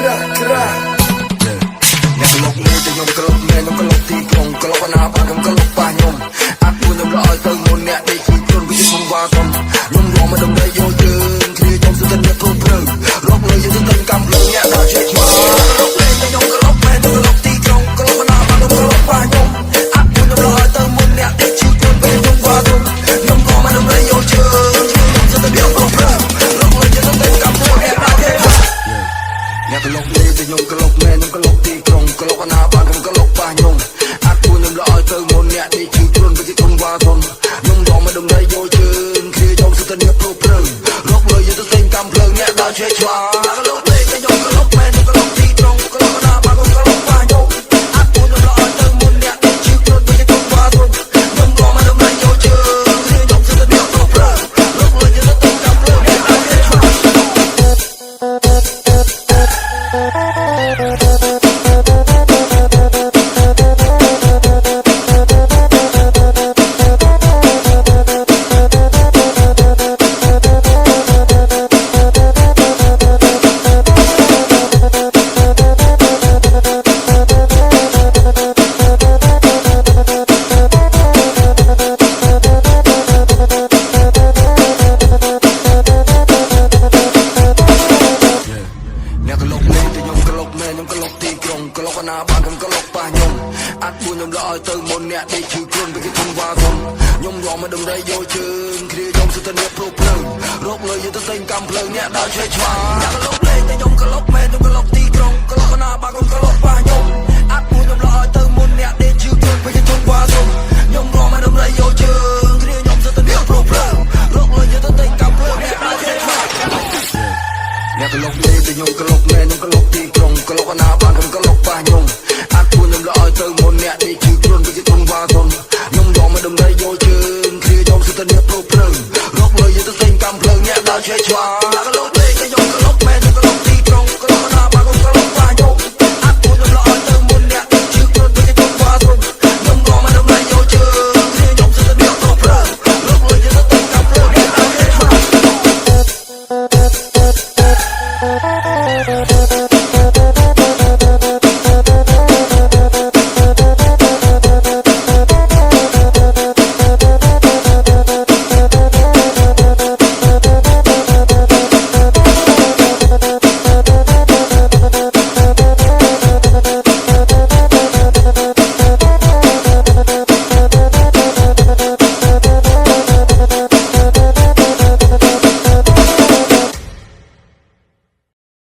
អ្នកលោកមួយទៅខ្ញុំក្លុកមែនខ្ញុំក្លុកទីក្រុងក្លុកណាបាខ្ញុំក្លុកប៉ះខ្ញុំអាប់ខ្ញុំរឲ្យទៅមុនអ្នកនេះគឺខ្លួនវាខ្ញុំវ៉ាសុំខ្ញុំរងមកដំណៃយកជើងគ្នាខ្ញុំសុទ្ធតែអ្នកព្រមព្រឹងរកលើយើងទៅកម្មភ្លើងអ្នកដល់ជិះឆ្មាលោកលេងទៅខ្ញុំក្លុកមែនខ្ញុំក្លុកទីក្រុងក្លុកណាបាខ្ញុំក្លុកប៉ះខ្ញុំអាប់ខ្ញុំរឲ្យទៅមុនអ្នកនេះគឺខ្លួនវាខ្ញុំវ៉ាសុំខ្ញុំរងមកដំណៃយកជើងខ្ញុំសុទ្ធតែអ្នកព្រមព្រឹងរកលើយើងទៅកម្មភ្លើងអ្នកដល់ជិះឆ្មាអ្នកក្លុកលេងទៅខ្ញុំក្លុកមែនខ្ញុំក្លុកទីក្រុងក្លុកណាបាខ្ញុំក្លុកប៉ះខ្ញុំអាប់ខ្ញុំរឲ្យទៅមុនអ្នកនេះគឺខ្លួនវាខ្ញុំវ៉ាសុំខ្ញុំរងមកដំណៃយកជើងគ្នាខ្ញុំសុទ្ធតែអ្នកព្រមព្រឹងរកលើយើងទៅកម្មភ្លើងអ្នកដល់ជិះឆ្មាក្លុកលេងទៅខ្ញុំក្លុកមែនខ្ញុំក្លុកទីក្រុងក្លុកណាបាខ្ញុំក្លុកប៉ះខ្ញុំអាប់ខ្ញុំរឲ្យទៅមុនអ្នកនេះគឺខ្លួនវាខ្ញុំវ៉ាសុំខ្ញុំរងមកដំណៃយកជើងគ្នាខ្ញុំសុទ្ធតែអ្នកព្រមព្រឹងរកលើយើងទៅកម្មភ្លើងអ្នកដល់ជិះឆ្មាក្លុកណាបាខ្ញុំក្លុកប៉ះខ្ញុំអាប់ខ្ញុំរឲ្យទៅមុនអ្នកនេះគឺខ្លួនវាខ្ញុំវ៉ាសុំខ្ញុំរងមកដំណៃយកជើងគ្នាខ្ញុំសុទ្ធតែអ្នកព្រមព្រឹងរកលើយើងទៅសេងកម្មភ្លើងអ្នកដល់ជិះឆ្មាអ្នកក្លុកលេងតែខ្ញុំក្លុកមែនខ្ញុំក្លុកទីក្រុងក្លុកណាបាខ្ញុំក្លុកប៉ះខ្ញុំអាប់ខ្ញុំរឲ្យទៅមុនអ្នកនេះគឺខ្លួនវាខ្ញុំវ៉ាសុំខ្ញុំរងមកដំណៃយកជើងគ្នាខ្ញុំសុទ្ធតែអ្នកព្រមព្រឹងរកលើយើងទៅសេងកម្មភ្លើងអ្នកដល់ជិះឆ្មាអ្នកក្លុកលេងតែខ្ញុំក្លុកមែនខ្ញុំក្លុកទីក្រុងក្លុកណាបាខ្ញុំក្លុកប៉ះខ្ញុំអាប់ខ្ញុំរឲ្យទៅមុនអ្នកនេះគឺខ្លួនវាខ្ញុំវ៉ាសុំខ្ញុំរងមកដំណៃយកជើងគ្នាខ្ញុំសុទ្ធតែអ្នកព្រមព្រឹងរកលើយើងទៅសេងកម្មភ្លើងអ្នកដល់ជិះឆ្មាអ្នកក្លុកលេងតែខ្ញុំក្លុកមែនខ្ញុំក្លុកទីក្រុងក្លុកណាបាខ្ញុំក្លុកប៉ះខ្ញុំអាប់ខ្ញុំរឲ្យទៅមុនអ្នកនេះគឺខ្លួនវាខ្ញុំវ៉ាសុំខ្ញុំរងមកដំណៃយកជើងគ្នាខ្ញុំសុទ្ធតែអ្នកព្រមព្រឹងរកលើយើងទៅសេងកម្មភ្លើងអ្នកដល់ជិះឆ្មា